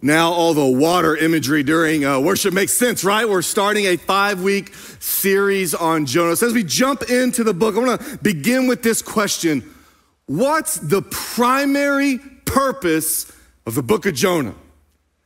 Now all the water imagery during worship makes sense, right? We're starting a 5-week series on Jonah. So as we jump into the book, I want to begin with this question. What's the primary purpose of the book of Jonah?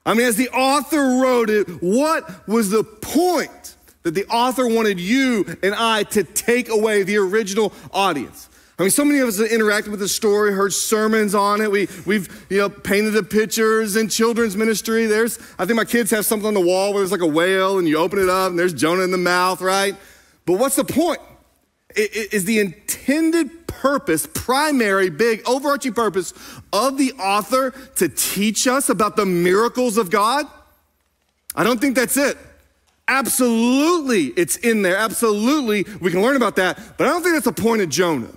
I mean, as the author wrote it, what was the point that the author wanted you and I to take away, the original audience? I mean, so many of us have interacted with the story, heard sermons on it. We've painted the pictures in children's ministry. I think my kids have something on the wall where there's like a whale and you open it up and there's Jonah in the mouth, right? But what's the point? Is the intended purpose, primary, big, overarching purpose of the author to teach us about the miracles of God? I don't think that's it. Absolutely, it's in there. Absolutely, we can learn about that. But I don't think that's the point of Jonah.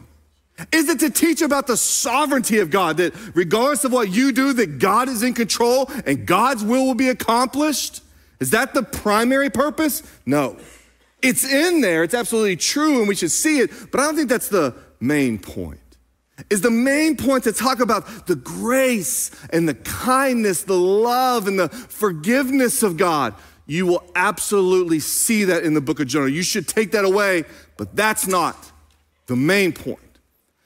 Is it to teach about the sovereignty of God, that regardless of what you do, that God is in control and God's will be accomplished? Is that the primary purpose? No. It's in there, it's absolutely true, and we should see it, but I don't think that's the main point. Is the main point to talk about the grace and the kindness, the love and the forgiveness of God? You will absolutely see that in the book of Jonah. You should take that away, but that's not the main point.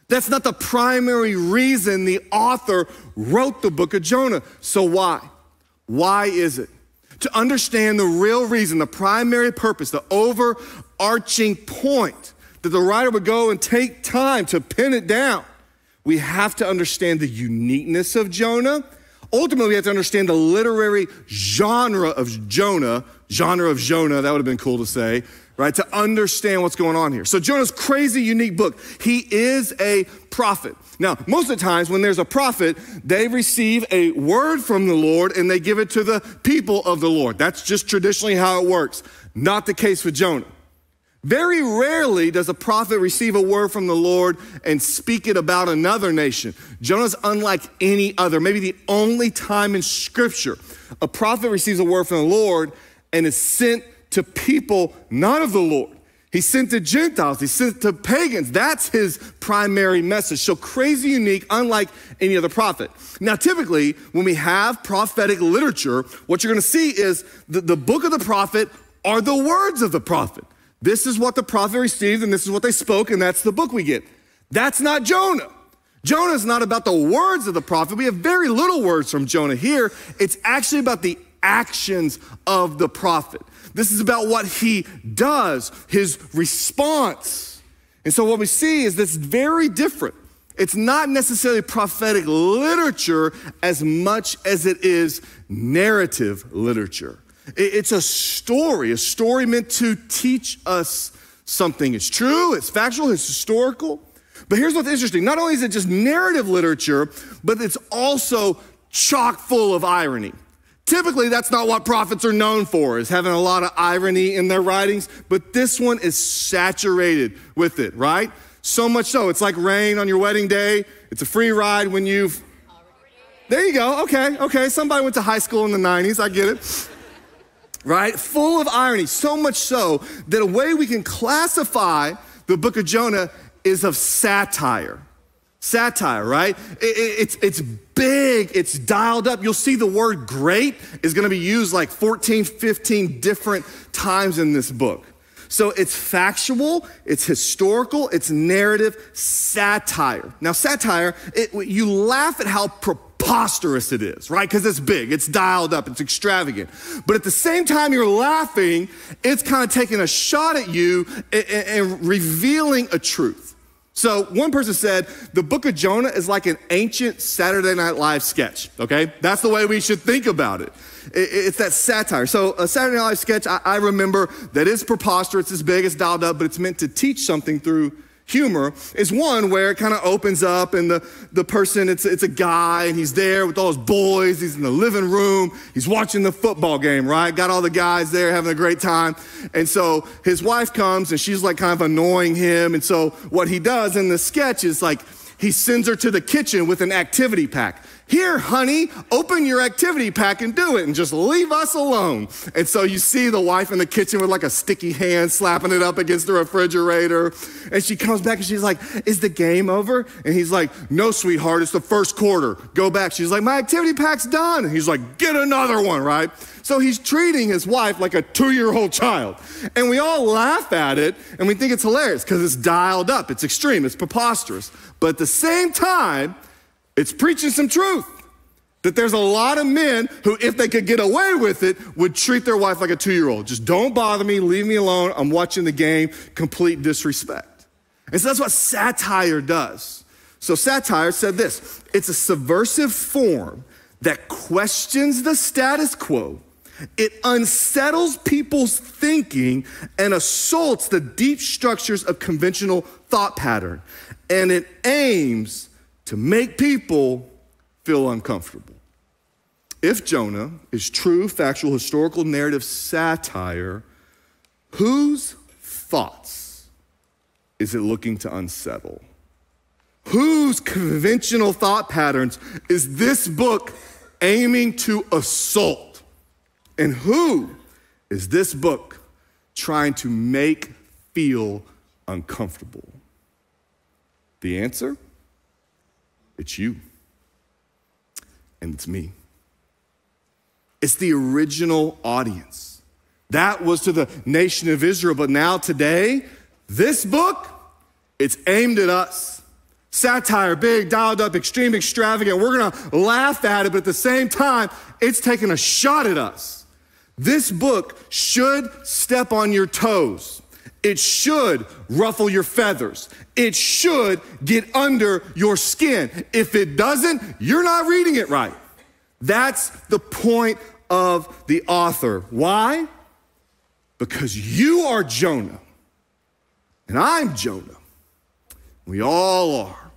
That's not the primary reason the author wrote the book of Jonah. So why? Why is it? To understand the real reason, the primary purpose, the overarching point that the writer would go and take time to pin it down, we have to understand the uniqueness of Jonah. Ultimately, we have to understand the literary genre of Jonah, that would have been cool to say, right? To understand what's going on here. So Jonah's crazy, unique book. He is a prophet. Now, most of the times when there's a prophet, they receive a word from the Lord and they give it to the people of the Lord. That's just traditionally how it works. Not the case with Jonah. Very rarely does a prophet receive a word from the Lord and speak it about another nation. Jonah's unlike any other, maybe the only time in Scripture a prophet receives a word from the Lord and is sent to people not of the Lord. He's sent to Gentiles. He's sent to pagans. That's his primary message. So crazy, unique, unlike any other prophet. Now, typically, when we have prophetic literature, what you're going to see is the book of the prophet are the words of the prophet. This is what the prophet received, and this is what they spoke, and that's the book we get. That's not Jonah. Jonah is not about the words of the prophet. We have very little words from Jonah here. It's actually about the actions of the prophet. This is about what he does, his response. And so what we see is this very different. It's not necessarily prophetic literature as much as it is narrative literature. It's a story meant to teach us something. It's true, it's factual, it's historical. But here's what's interesting. Not only is it just narrative literature, but it's also chock full of irony. Typically, that's not what prophets are known for, is having a lot of irony in their writings, but this one is saturated with it, right? So much so, it's like rain on your wedding day. It's a free ride when you've... There you go, okay. Somebody went to high school in the 90s, I get it. Right? Full of irony, so much so that a way we can classify the book of Jonah is of satire. Satire, right? It's big, it's dialed up. You'll see the word great is gonna be used like 14, 15 different times in this book. So it's factual, it's historical, it's narrative, satire. Now satire, you laugh at how preposterous it is, right? Because it's big, it's dialed up, it's extravagant. But at the same time you're laughing, it's kind of taking a shot at you and revealing a truth. So one person said, the book of Jonah is like an ancient Saturday Night Live sketch, okay? That's the way we should think about it. It's that satire. So a Saturday Night Live sketch, I remember that is preposterous, it's big, it's dialed up, but it's meant to teach something through humor, is one where it kind of opens up and the person, it's a guy and he's there with all his boys, he's in the living room, he's watching the football game, right? Got all the guys there having a great time. And so his wife comes and she's like kind of annoying him. And so what he does in the sketch is like, he sends her to the kitchen with an activity pack. Here, honey, open your activity pack and do it and just leave us alone. And so you see the wife in the kitchen with like a sticky hand slapping it up against the refrigerator. And she comes back and she's like, is the game over? And he's like, no, sweetheart, it's the first quarter. Go back. She's like, my activity pack's done. And he's like, get another one, right? So he's treating his wife like a 2-year-old child. And we all laugh at it and we think it's hilarious because it's dialed up. It's extreme. It's preposterous. But at the same time, it's preaching some truth, that there's a lot of men who, if they could get away with it, would treat their wife like a 2-year-old. Just don't bother me, leave me alone, I'm watching the game, complete disrespect. And so that's what satire does. So satire said this, it's a subversive form that questions the status quo. It unsettles people's thinking and assaults the deep structures of conventional thought pattern. And it aims to make people feel uncomfortable. If Jonah is true, factual, historical narrative satire, whose thoughts is it looking to unsettle? Whose conventional thought patterns is this book aiming to assault? And who is this book trying to make feel uncomfortable? The answer? It's you. And it's me. It's the original audience. That was to the nation of Israel, but now today, this book, it's aimed at us. Satire, big, dialed up, extreme, extravagant. We're gonna laugh at it, but at the same time, it's taking a shot at us. This book should step on your toes. It should ruffle your feathers. It should get under your skin. If it doesn't, you're not reading it right. That's the point of the author. Why? Because you are Jonah, and I'm Jonah. We all are.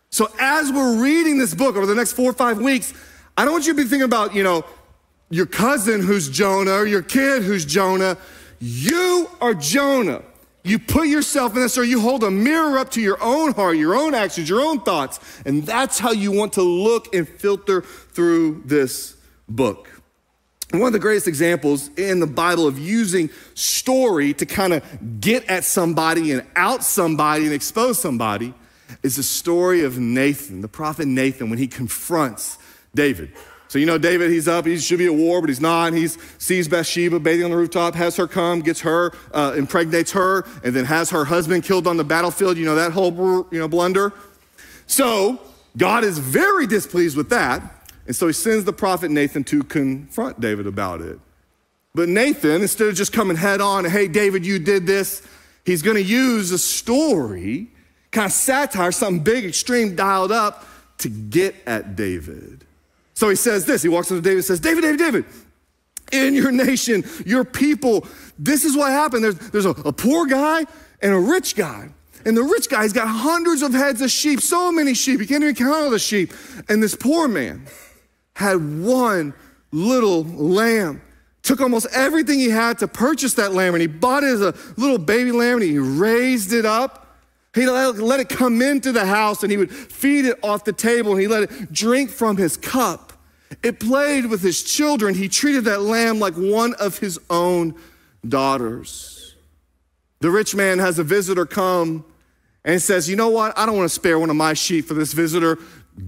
So as we're reading this book over the next 4 or 5 weeks, I don't want you to be thinking about, your cousin who's Jonah or your kid who's Jonah. You are Jonah. You put yourself in this, or you hold a mirror up to your own heart, your own actions, your own thoughts, and that's how you want to look and filter through this book. And one of the greatest examples in the Bible of using story to kind of get at somebody and out somebody and expose somebody is the story of Nathan, the prophet Nathan, when he confronts David. So David, he's up, he should be at war, but he's not. He sees Bathsheba bathing on the rooftop, has her come, gets her, impregnates her, and then has her husband killed on the battlefield. That whole, blunder. So God is very displeased with that. And so he sends the prophet Nathan to confront David about it. But Nathan, instead of just coming head on, hey, David, you did this, he's going to use a story, kind of satire, something big, extreme, dialed up to get at David. So he says this, he walks up to David and says, David, in your nation, your people, this is what happened. There's a poor guy and a rich guy. And the rich guy, he's got hundreds of heads of sheep, so many sheep, he can't even count all the sheep. And this poor man had one little lamb, took almost everything he had to purchase that lamb, and he bought it as a little baby lamb, and he raised it up. He let it come into the house, and he would feed it off the table, and he let it drink from his cup. It played with his children. He treated that lamb like one of his own daughters. The rich man has a visitor come and says, you know what? I don't want to spare one of my sheep for this visitor.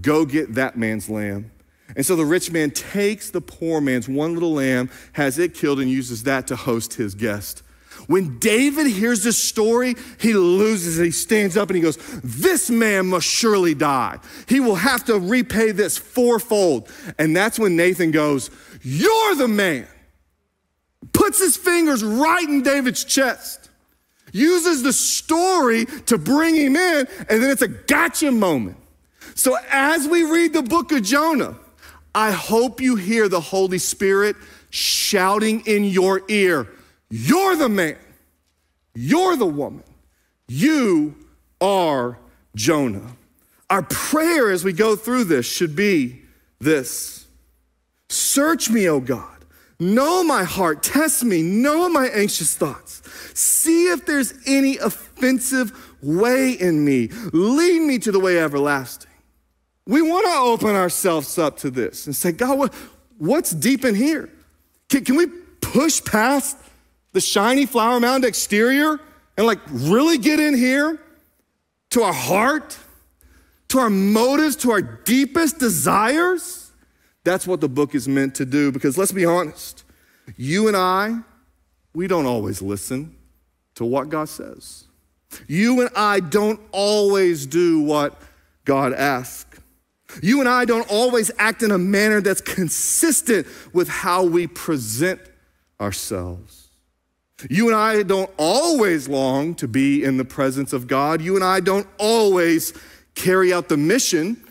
Go get that man's lamb. And so the rich man takes the poor man's one little lamb, has it killed, and uses that to host his guest. When David hears this story, he loses it. He stands up and he goes, this man must surely die. He will have to repay this fourfold. And that's when Nathan goes, you're the man. Puts his fingers right in David's chest. Uses the story to bring him in, and then it's a gotcha moment. So as we read the book of Jonah, I hope you hear the Holy Spirit shouting in your ear, you're the man. You're the woman. You are Jonah. Our prayer as we go through this should be this. Search me, O God. Know my heart, test me, know my anxious thoughts. See if there's any offensive way in me. Lead me to the way everlasting. We want to open ourselves up to this and say, God, what's deep in here? Can we push past the shiny flower mound exterior and like really get in here to our heart, to our motives, to our deepest desires? That's what the book is meant to do, because let's be honest, you and I, we don't always listen to what God says. You and I don't always do what God asks. You and I don't always act in a manner that's consistent with how we present ourselves. You and I don't always long to be in the presence of God. You and I don't always carry out the mission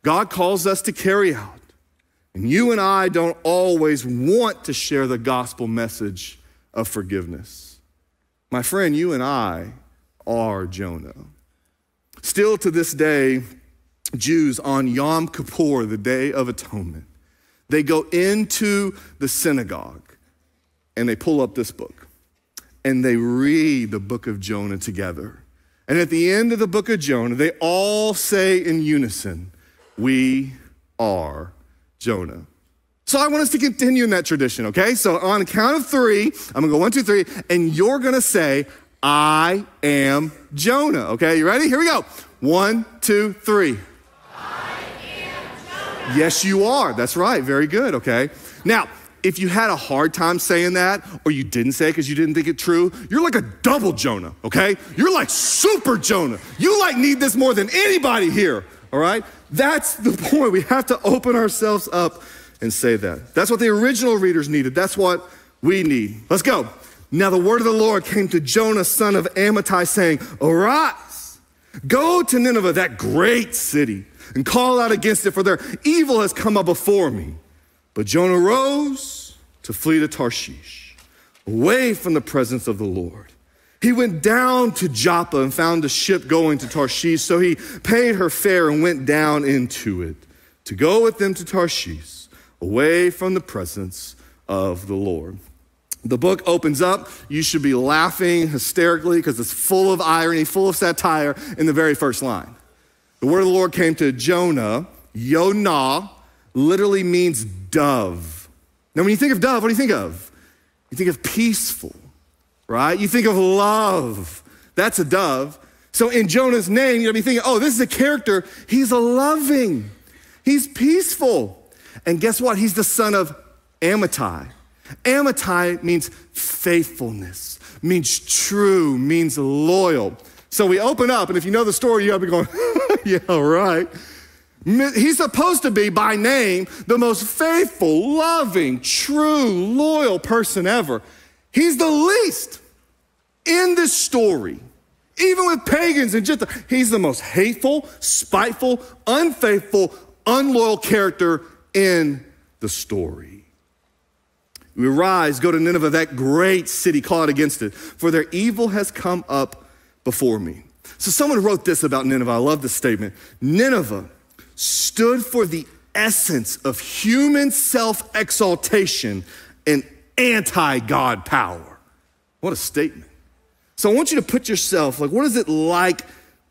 God calls us to carry out. And you and I don't always want to share the gospel message of forgiveness. My friend, you and I are Jonah. Still to this day, Jews on Yom Kippur, the Day of Atonement, they go into the synagogue and they pull up this book and they read the book of Jonah together. And at the end of the book of Jonah, they all say in unison, "We are Jonah." So I want us to continue in that tradition, okay? So on a count of 3, I'm gonna go 1, 2, 3, and you're gonna say, "I am Jonah," okay? You ready? Here we go. 1, 2, 3. I am Jonah. Yes, you are. That's right. Very good, okay? Now, if you had a hard time saying that, or you didn't say it because you didn't think it true, you're like a double Jonah, okay? You're like super Jonah. You like need this more than anybody here, all right? That's the point. We have to open ourselves up and say that. That's what the original readers needed. That's what we need. Let's go. Now the word of the Lord came to Jonah, son of Amittai, saying, "Arise, go to Nineveh, that great city, and call out against it, for their evil has come up before me." But Jonah rose to flee to Tarshish, away from the presence of the Lord. He went down to Joppa and found a ship going to Tarshish. So he paid her fare and went down into it to go with them to Tarshish, away from the presence of the Lord. The book opens up. You should be laughing hysterically because it's full of irony, full of satire in the very first line. The word of the Lord came to Jonah. Yonah literally means dove. Now, when you think of dove, what do you think of? You think of peaceful, right? You think of love. That's a dove. So in Jonah's name, you'll be thinking, oh, this is a character. He's a loving. He's peaceful. And guess what? He's the son of Amittai. Amittai means faithfulness, means true, means loyal. So we open up, and if you know the story, you'll be going, yeah, right. He's supposed to be, by name, the most faithful, loving, true, loyal person ever. He's the least in this story. Even with pagans and Gentiles, he's the most hateful, spiteful, unfaithful, unloyal character in the story. We arise, go to Nineveh, that great city, call out against it, for their evil has come up before me. So someone wrote this about Nineveh. I love this statement. Nineveh stood for the essence of human self-exaltation and anti-God power. What a statement. So I want you to put yourself, like, what is it like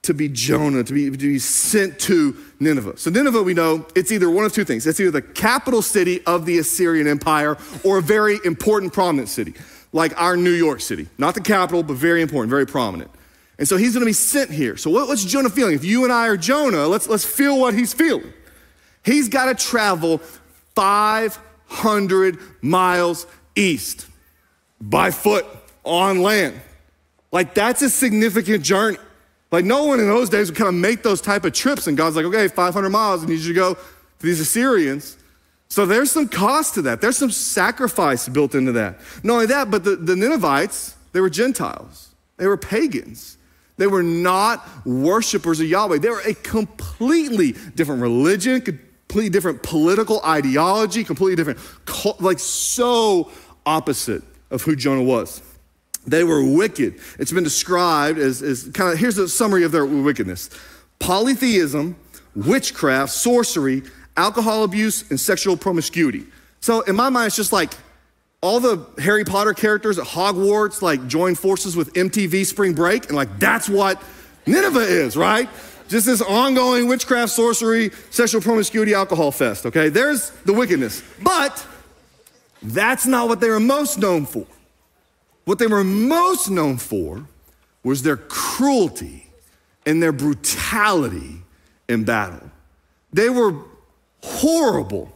to be Jonah, to be sent to Nineveh? So Nineveh, we know, it's either one of two things. It's either the capital city of the Assyrian Empire or a very important, prominent city, like our New York City. Not the capital, but very important, very prominent. And so he's gonna be sent here. So what's Jonah feeling? If you and I are Jonah, let's feel what he's feeling. He's gotta travel 500 miles east by foot on land. Like, that's a significant journey. Like, no one in those days would kind of make those type of trips, and God's like, okay, 500 miles, I need you to go to these Assyrians. So there's some cost to that. There's some sacrifice built into that. Not only that, but the Ninevites, they were Gentiles. They were pagans. They were not worshipers of Yahweh. They were a completely different religion, completely different political ideology, completely different, like so opposite of who Jonah was. They were wicked. It's been described as kind of, here's a summary of their wickedness: polytheism, witchcraft, sorcery, alcohol abuse, and sexual promiscuity. So in my mind, it's just like all the Harry Potter characters at Hogwarts like join forces with MTV Spring Break, and like that's what Nineveh is, right? Just this ongoing witchcraft, sorcery, sexual promiscuity, alcohol fest, okay? There's the wickedness. But that's not what they were most known for. What they were most known for was their cruelty and their brutality in battle. They were horrible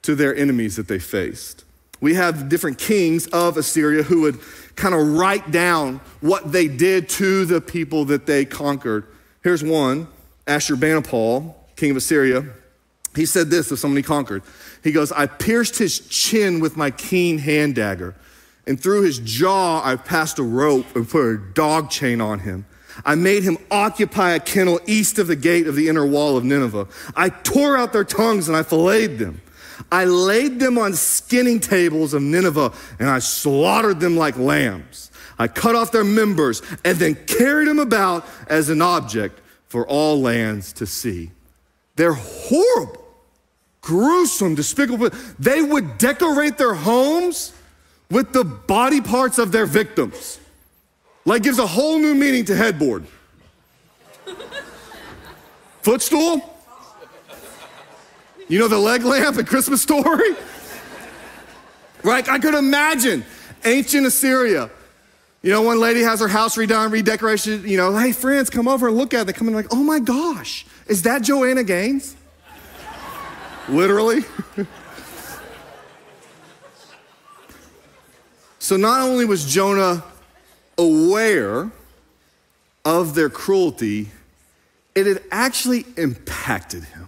to their enemies that they faced. We have different kings of Assyria who would kind of write down what they did to the people that they conquered. Here's one, Ashurbanipal, king of Assyria. He said this of someone he conquered. He goes, I pierced his chin with my keen hand dagger, and through his jaw I passed a rope and put a dog chain on him. I made him occupy a kennel east of the gate of the inner wall of Nineveh. I tore out their tongues and I filleted them. I laid them on skinning tables of Nineveh and I slaughtered them like lambs. I cut off their members and then carried them about as an object for all lands to see. They're horrible, gruesome, despicable. They would decorate their homes with the body parts of their victims. Like gives a whole new meaning to headboard. Footstool? You know the leg lamp in Christmas Story? Right? I could imagine ancient Assyria. You know, one lady has her house redone, redecoration. You know, hey, friends, come over and look at it. They come in like, oh my gosh, is that Joanna Gaines? Literally. So not only was Jonah aware of their cruelty, it had actually impacted him.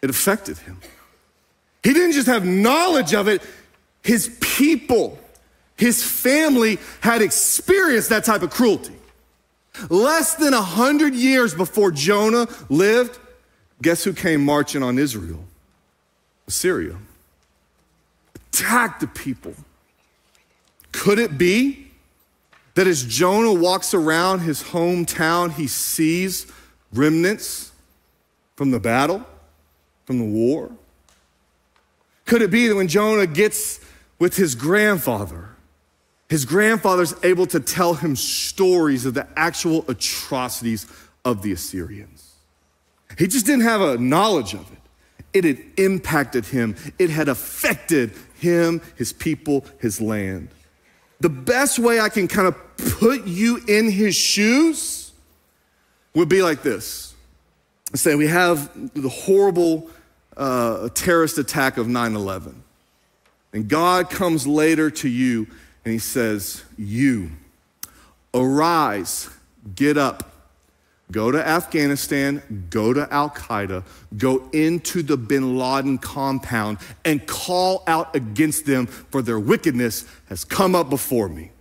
It affected him. He didn't just have knowledge of it, his people, his family had experienced that type of cruelty. Less than 100 years before Jonah lived, guess who came marching on Israel? Assyria. Attacked the people. Could it be that as Jonah walks around his hometown, he sees remnants from the battle, from the war? Could it be that when Jonah gets with his grandfather's able to tell him stories of the actual atrocities of the Assyrians? He just didn't have a knowledge of it. It had impacted him. It had affected him, his people, his land. The best way I can kind of put you in his shoes would be like this. Say we have the horrible terrorist attack of 9/11. And God comes later to you and he says, you, arise, get up, go to Afghanistan, go to Al-Qaeda, go into the bin Laden compound and call out against them for their wickedness has come up before me.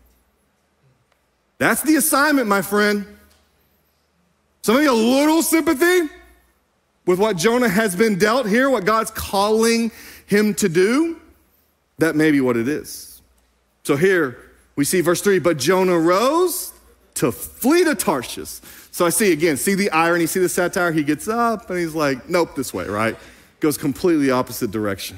That's the assignment, my friend. Some of you a little sympathy with what Jonah has been dealt here, what God's calling him to do. That may be what it is. So here we see verse 3, but Jonah rose to flee to Tarshish. So I see the irony, see the satire? He gets up and he's like, nope, this way, right? Goes completely opposite direction.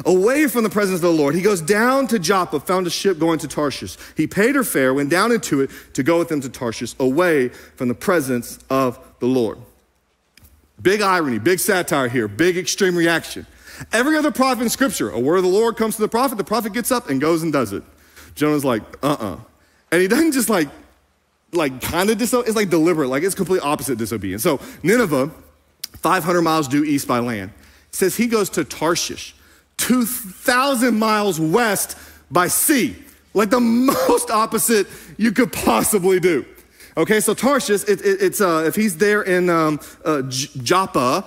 Away from the presence of the Lord. He goes down to Joppa, found a ship going to Tarshish. He paid her fare, went down into it to go with them to Tarshish, away from the presence of the Lord. Big irony, big satire here, big extreme reaction. Every other prophet in scripture, a word of the Lord comes to the prophet gets up and goes and does it. Jonah's like, And he doesn't just like kind of disobey, it's like deliberate, like it's complete opposite disobedience. So Nineveh, 500 miles due east by land. It says he goes to Tarshish, 2,000 miles west by sea. Like the most opposite you could possibly do. Okay, so Tarshish, it's if he's there in Joppa,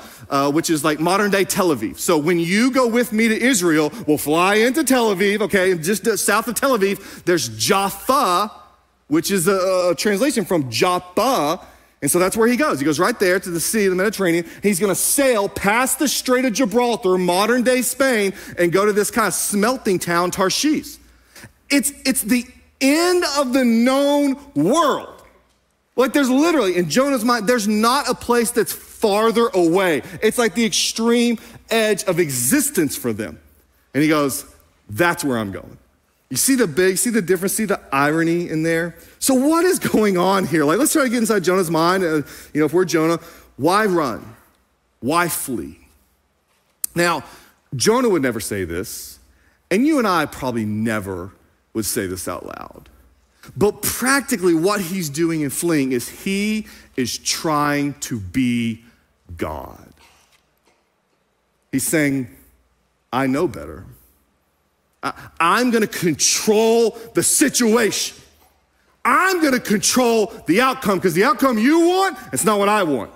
which is like modern day Tel Aviv. So when you go with me to Israel, we'll fly into Tel Aviv, okay, just south of Tel Aviv, there's Jaffa, which is a translation from Joppa, and so that's where he goes. He goes right there to the sea, the Mediterranean. He's gonna sail past the Strait of Gibraltar, modern day Spain, and go to this kind of smelting town, Tarshish. It's the end of the known world. Like there's literally, in Jonah's mind, there's not a place that's farther away. It's like the extreme edge of existence for them. And he goes, That's where I'm going. You see the difference, see the irony in there? So what is going on here? Like, let's try to get inside Jonah's mind. If we're Jonah, why run? Why flee? Now, Jonah would never say this, and you and I probably never would say this out loud. But practically what he's doing in fleeing is he is trying to be God. He's saying, I know better. I'm gonna control the situation. I'm gonna control the outcome, because the outcome you want, it's not what I want.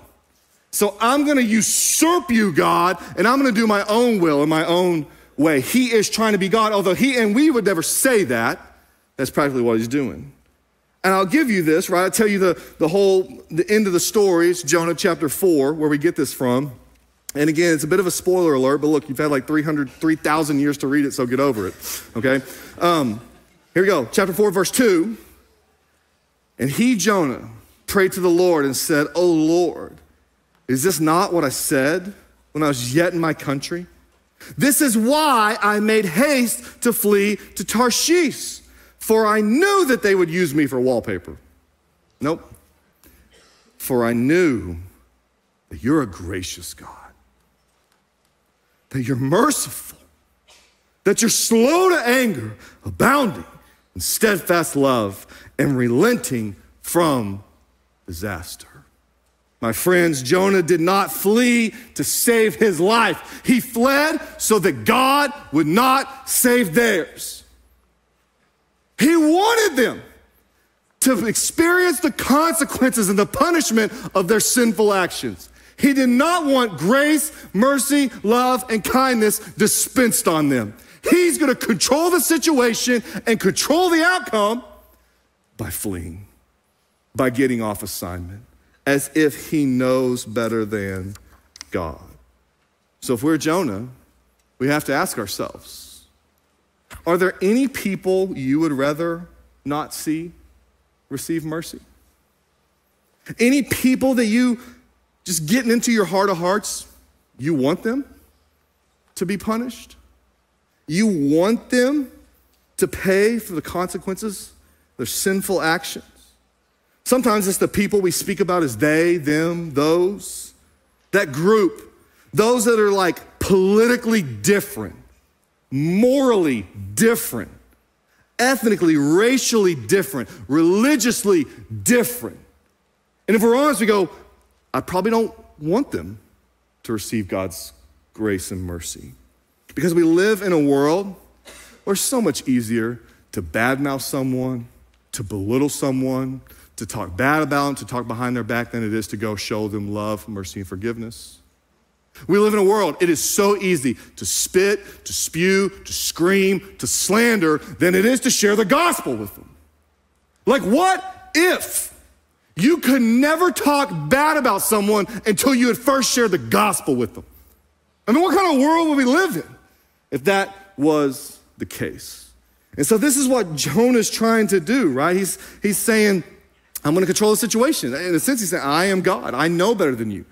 So I'm gonna usurp you, God, and I'm gonna do my own will in my own way. He is trying to be God, although and we would never say that. That's practically what he's doing. And I'll give you this, right? I'll tell you the end of the story. It's Jonah chapter 4, where we get this from. And again, it's a bit of a spoiler alert, but look, you've had like 3,000 years to read it, so get over it, okay? Here we go, chapter 4, verse 2. And he, Jonah, prayed to the Lord and said, "O Lord, is this not what I said when I was yet in my country? This is why I made haste to flee to Tarshish, for I knew that they would use me for wallpaper." Nope. For I knew that you're a gracious God, that you're merciful, that you're slow to anger, abounding in steadfast love, and relenting from disaster. My friends, Jonah did not flee to save his life. He fled so that God would not save theirs. He wanted them to experience the consequences and the punishment of their sinful actions. He did not want grace, mercy, love, and kindness dispensed on them. He's going to control the situation and control the outcome by fleeing, by getting off assignment, as if he knows better than God. So if we're Jonah, we have to ask ourselves, are there any people you would rather not see receive mercy? Any people that you, just getting into your heart of hearts, you want them to be punished? You want them to pay for the consequences of their sinful actions? Sometimes it's the people we speak about as they, them, those, that group, those that are like politically different, morally different, ethnically, racially different, religiously different. And if we're honest, we go, I probably don't want them to receive God's grace and mercy. Because we live in a world where it's so much easier to badmouth someone, to belittle someone, to talk bad about them, to talk behind their back than it is to go show them love, mercy, and forgiveness. We live in a world, it is so easy to spit, to spew, to scream, to slander than it is to share the gospel with them. Like, what if you could never talk bad about someone until you had first shared the gospel with them? I mean, what kind of world would we live in if that was the case? And so this is what Jonah's trying to do, right? He's saying, I'm gonna control the situation. In a sense, he's saying, I am God. I know better than you.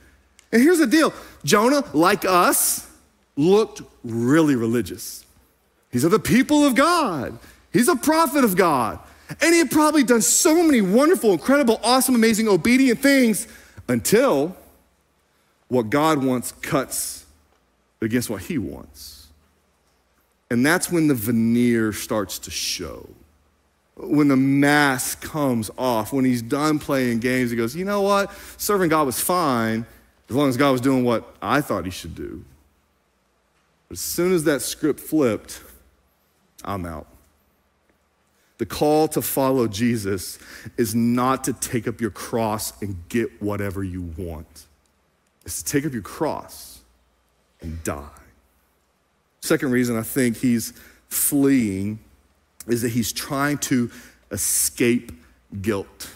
And here's the deal. Jonah, like us, looked really religious. He's of the people of God. He's a prophet of God. And he had probably done so many wonderful, incredible, awesome, amazing, obedient things until what God wants cuts against what he wants. And that's when the veneer starts to show. When the mask comes off, when he's done playing games, he goes, you know what? Serving God was fine as long as God was doing what I thought he should do. But as soon as that script flipped, I'm out. The call to follow Jesus is not to take up your cross and get whatever you want. It's to take up your cross and die. Second reason I think he's fleeing is that he's trying to escape guilt.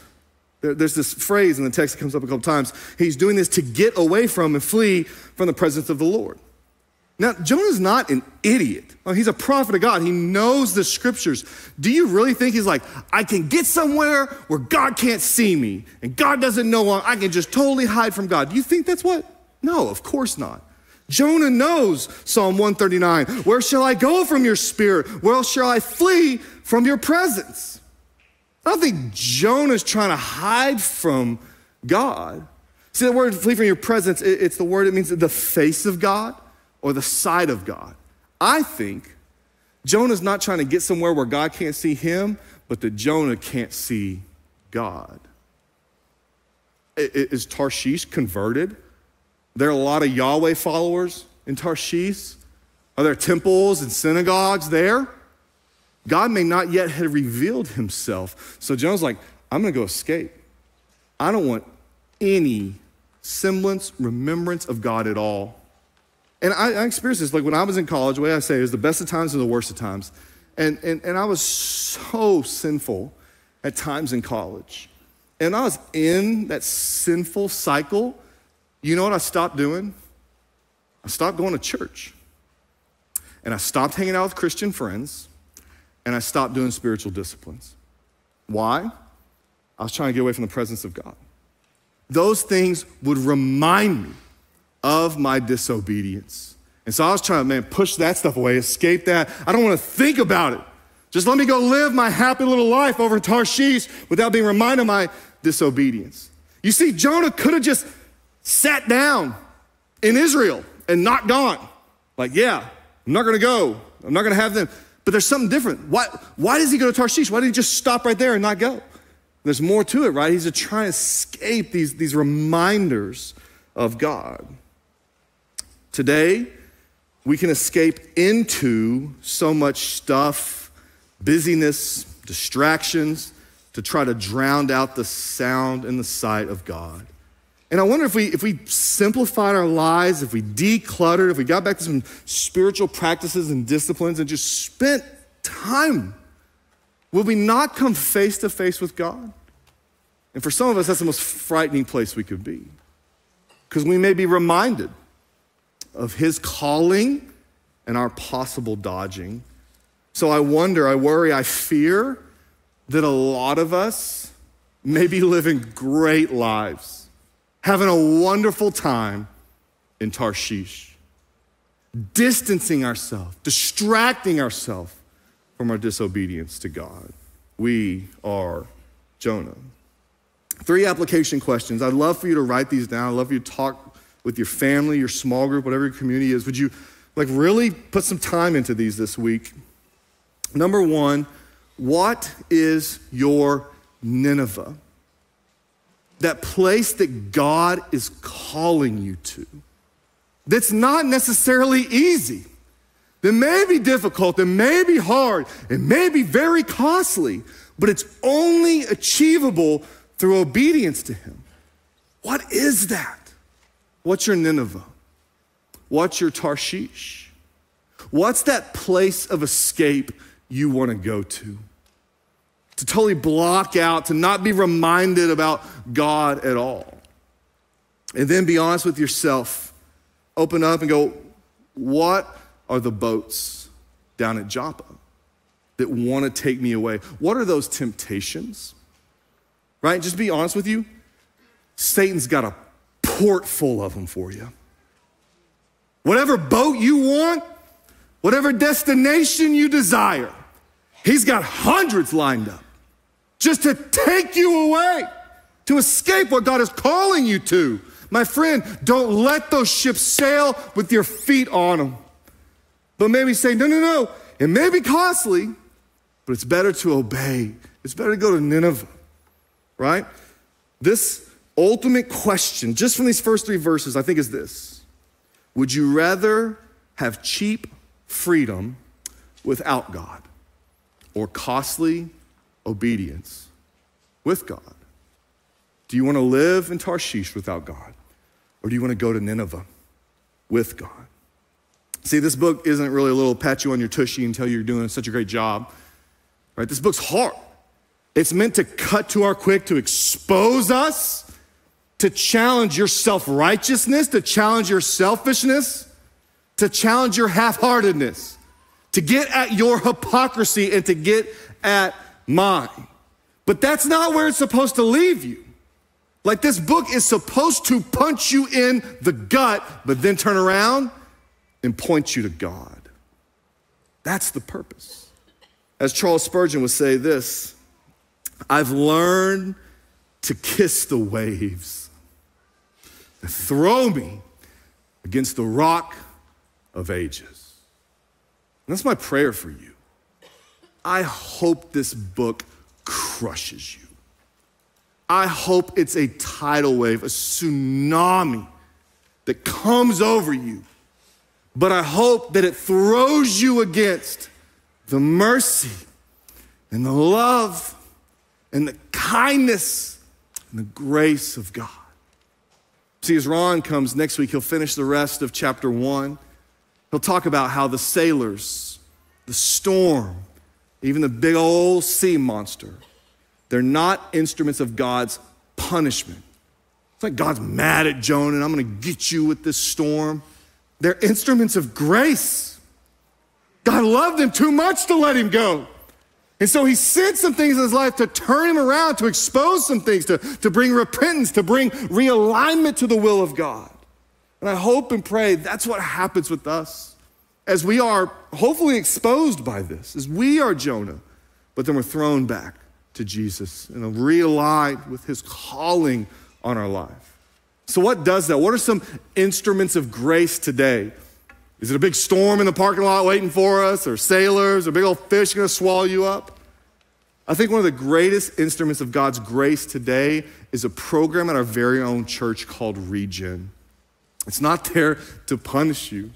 There's this phrase in the text that comes up a couple times. He's doing this to get away from and flee from the presence of the Lord. Now, Jonah's not an idiot. He's a prophet of God. He knows the scriptures. Do you really think he's like, I can get somewhere where God can't see me and God doesn't know I can just totally hide from God? Do you think that's what? No, of course not. Jonah knows Psalm 139. Where shall I go from your spirit? Where shall I flee from your presence? I don't think Jonah's trying to hide from God. See, the word flee from your presence, it's the word, it means the face of God or the side of God. I think Jonah's not trying to get somewhere where God can't see him, but that Jonah can't see God. Is Tarshish converted? There are a lot of Yahweh followers in Tarshish. Are there temples and synagogues there? God may not yet have revealed himself. So Jonah's like, I'm gonna go escape. I don't want any semblance, remembrance of God at all. And I experienced this, like when I was in college, the way I say it is the best of times and the worst of times. And I was so sinful at times in college. And I was in that sinful cycle. You know what I stopped doing? I stopped going to church. And I stopped hanging out with Christian friends. And I stopped doing spiritual disciplines. Why? I was trying to get away from the presence of God. Those things would remind me of my disobedience. And so I was trying to, push that stuff away, escape that. I don't want to think about it. Just let me go live my happy little life over in Tarshish without being reminded of my disobedience. You see, Jonah could have just sat down in Israel and not gone. Like, yeah, I'm not going to go. I'm not going to have them. But there's something different. Why does he go to Tarshish? Why did he just stop right there and not go? There's more to it, right? He's trying to escape these reminders of God. Today, we can escape into so much stuff, busyness, distractions, to try to drown out the sound and the sight of God. And I wonder if we simplified our lives, if we decluttered, if we got back to some spiritual practices and disciplines and just spent time, will we not come face to face with God? And for some of us, that's the most frightening place we could be, because we may be reminded of his calling and our possible dodging. So I wonder, I worry, I fear that a lot of us may be living great lives, having a wonderful time in Tarshish, distancing ourselves, distracting ourselves from our disobedience to God. We are Jonah. 3 application questions. I'd love for you to write these down. I'd love for you to talk with your family, your small group, whatever your community is. Would you really put some time into these this week? Number 1, what is your Nineveh? That place that God is calling you to. That's not necessarily easy. That may be difficult, it may be hard, it may be very costly, but it's only achievable through obedience to him. What is that? What's your Nineveh? What's your Tarshish? What's that place of escape you want to go to? To totally block out, to not be reminded about God at all. And then be honest with yourself. Open up and go, what are the boats down at Joppa that want to take me away? What are those temptations? Right? Just be honest with you. Satan's got a port full of them for you. Whatever boat you want, whatever destination you desire, he's got hundreds lined up just to take you away, to escape what God is calling you to. My friend, don't let those ships sail with your feet on them. But maybe say, no, it may be costly, but it's better to obey. It's better to go to Nineveh, right? This ultimate question, just from these first 3 verses, I think is this. Would you rather have cheap freedom without God or costly obedience with God? Do you want to live in Tarshish without God, or do you want to go to Nineveh with God? See, this book isn't really a little pat you on your tushy and tell you you're doing such a great job, right? This book's hard. It's meant to cut to our quick, to expose us, to challenge your self-righteousness, to challenge your selfishness, to challenge your half-heartedness, to get at your hypocrisy and to get at mine. But that's not where it's supposed to leave you. Like, this book is supposed to punch you in the gut, but then turn around and point you to God. That's the purpose. As Charles Spurgeon would say this, I've learned to kiss the waves and throw me against the rock of ages. And that's my prayer for you. I hope this book crushes you. I hope it's a tidal wave, a tsunami that comes over you. But I hope that it throws you against the mercy and the love and the kindness and the grace of God. See, as Ron comes next week, he'll finish the rest of chapter 1. He'll talk about how the sailors, the storm, even the big old sea monster, they're not instruments of God's punishment. It's like God's mad at Jonah and I'm gonna get you with this storm. They're instruments of grace. God loved him too much to let him go. And so he sent some things in his life to turn him around, to expose some things, to bring repentance, to bring realignment to the will of God. And I hope and pray that's what happens with us as we are hopefully exposed by this, as we are Jonah, but then we're thrown back to Jesus and are realigned with his calling on our life. So what does that? What are some instruments of grace today? Is it a big storm in the parking lot waiting for us, or sailors, or big old fish gonna swallow you up? I think one of the greatest instruments of God's grace today is a program at our very own church called Regen. It's not there to punish you,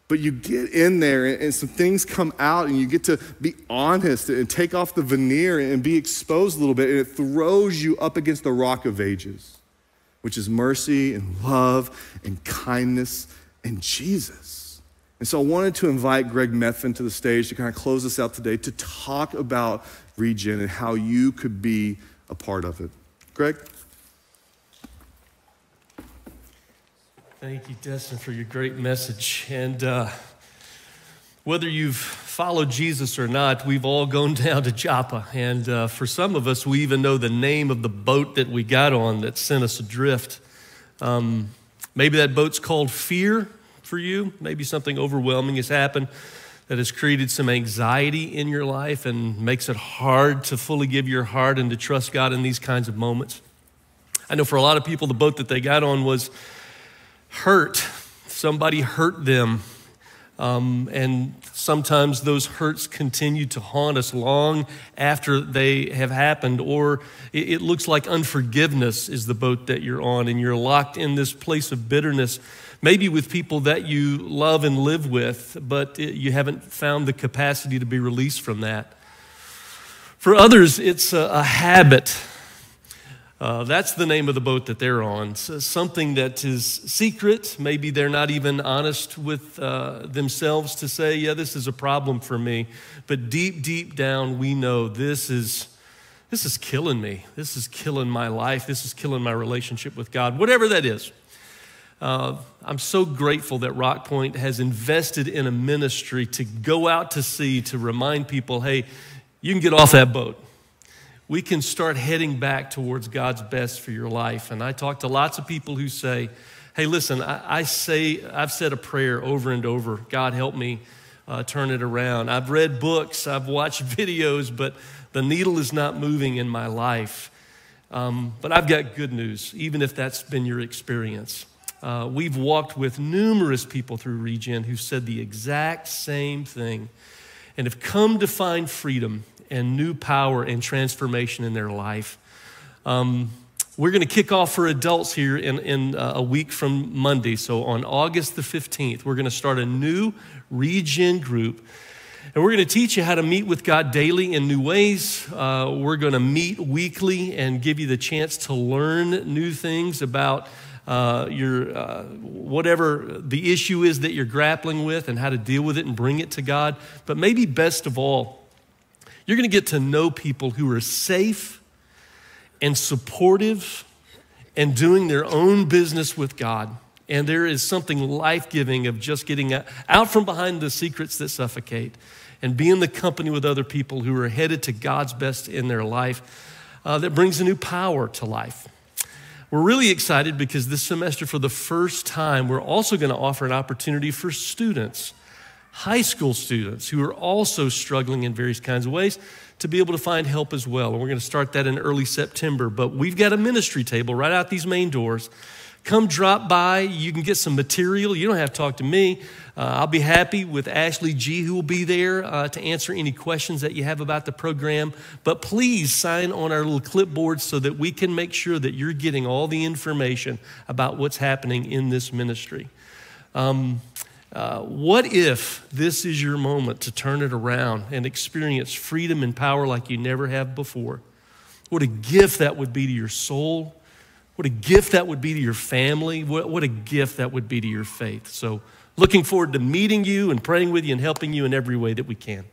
but you get in there and some things come out and you get to be honest and take off the veneer and be exposed a little bit, and it throws you up against the rock of ages, which is mercy and love and kindness and Jesus. And so I wanted to invite Greg Methvin to the stage to kind of close us out today to talk about Regen and how you could be a part of it. Greg? Thank you, Destin, for your great message. And whether you've followed Jesus or not, we've all gone down to Joppa. And for some of us, we even know the name of the boat that we got on that sent us adrift. Maybe that boat's called fear for you. Maybe something overwhelming has happened that has created some anxiety in your life and makes it hard to fully give your heart and to trust God in these kinds of moments. I know for a lot of people, the boat that they got on was hurt. Somebody hurt them. And sometimes those hurts continue to haunt us long after they have happened, or it looks like unforgiveness is the boat that you're on, and you're locked in this place of bitterness, maybe with people that you love and live with, but you haven't found the capacity to be released from that. For others, it's a habit. That's the name of the boat that they're on. So something that is secret. Maybe they're not even honest with themselves to say, yeah, this is a problem for me. But deep, deep down, we know this is killing me. This is killing my life. This is killing my relationship with God, whatever that is. I'm so grateful that Rock Point has invested in a ministry to go out to sea to remind people, hey, you can get off that boat. We can start heading back towards God's best for your life. And I talk to lots of people who say, hey, listen, I've said a prayer over and over. God, help me turn it around. I've read books, I've watched videos, but the needle is not moving in my life. But I've got good news, even if that's been your experience. We've walked with numerous people through Regen who said the exact same thing and have come to find freedom and new power and transformation in their life. We're going to kick off for adults here in a week from Monday. So on August the 15th, we're going to start a new Regen group. And we're going to teach you how to meet with God daily in new ways. We're going to meet weekly and give you the chance to learn new things about whatever the issue is that you're grappling with and how to deal with it and bring it to God. But maybe best of all, you're going to get to know people who are safe and supportive and doing their own business with God. And there is something life-giving of just getting out from behind the secrets that suffocate and be in the company with other people who are headed to God's best in their life that brings a new power to life. We're really excited because this semester, for the first time, we're also going to offer an opportunity for students, high school students who are also struggling in various kinds of ways, to be able to find help as well. And we're going to start that in early September. But we've got a ministry table right out these main doors. Come drop by. You can get some material. You don't have to talk to me. I'll be happy with Ashley G, who will be there to answer any questions that you have about the program. But please sign on our little clipboard so that we can make sure that you're getting all the information about what's happening in this ministry. What if this is your moment to turn it around and experience freedom and power like you never have before? What a gift that would be to your soul. What a gift that would be to your family. What a gift that would be to your faith. So looking forward to meeting you and praying with you and helping you in every way that we can.